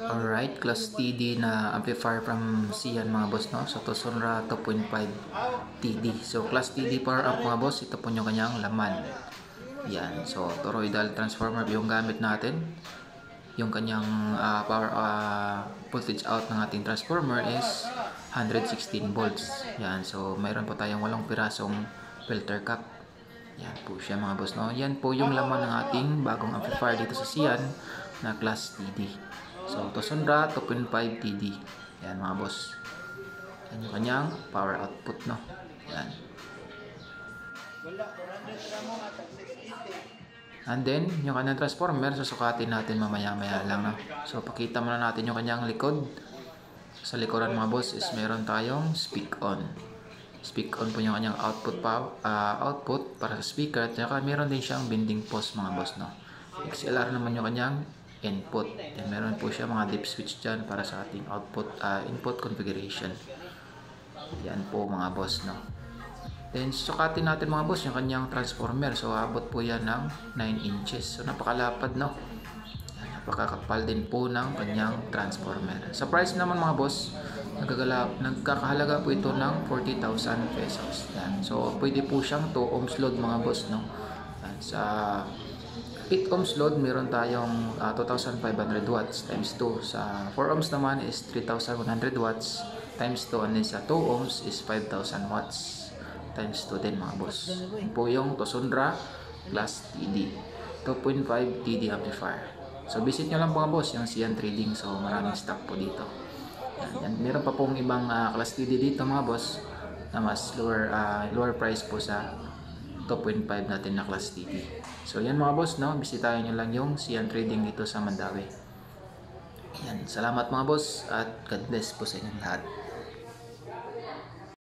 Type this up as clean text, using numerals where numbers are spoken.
Alright, class TD na amplifier from Sian mga boss, no? So to Sonra 2.5 TD. So class TD power up mga boss, ito po yung kanyang laman. Yan, so toroidal transformer yung gamit natin. Yung kanyang power voltage out ng ating transformer is 116 volts. Yan, so mayroon po tayong 8 pirasong filter cap. Yan po siya mga boss, no? Yan po yung laman ng ating bagong amplifier dito sa Sian na class TD. So to Sonra 2.5 TD. Yan mga boss. Yan yung kanyang power output, no? Yan. And then, yung kanyang transformer, susukatin natin mamaya-maya lang, no? So, pakita muna natin yung kanyang likod. Sa likuran mga boss is meron tayong speak on. Speak on po yung kanyang output para sa speaker. At saka meron din siyang bending post mga boss, no? XLR naman yung kanyang input. Then, meron po siya mga dip switch dyan para sa ating input configuration. Yan po mga boss, no? Then, sukatin natin mga boss yung kanyang transformer. So, abot po yan ng 9 inches. So, napakalapad, no? Yan, napakakapal din po ng kanyang transformer. Sa price naman mga boss, nagkakahalaga po ito ng 40,000 pesos. Yan. So, pwede po siyang 2 ohms load mga boss, no? Yan. Sa 8 ohms load, meron tayong 2,500 watts times 2. Sa 4 ohms naman is 3,100 watts times 2. And then sa 2 ohms is 5,000 watts times 2 din mga boss. Yan po yung Tosundra Class TD 2.5 TD amplifier. So visit nyo lang po mga boss yung Sian Trading. So maraming stock po dito. Yan. Meron pa pong ibang Class TD dito mga boss na mas lower price po sa 2.5 natin na Class TD. So yan mga boss, no? Bisitahin nyo lang yung Sian Trading dito sa Mandawi. Yan. Salamat mga boss at God bless po sa inyong lahat.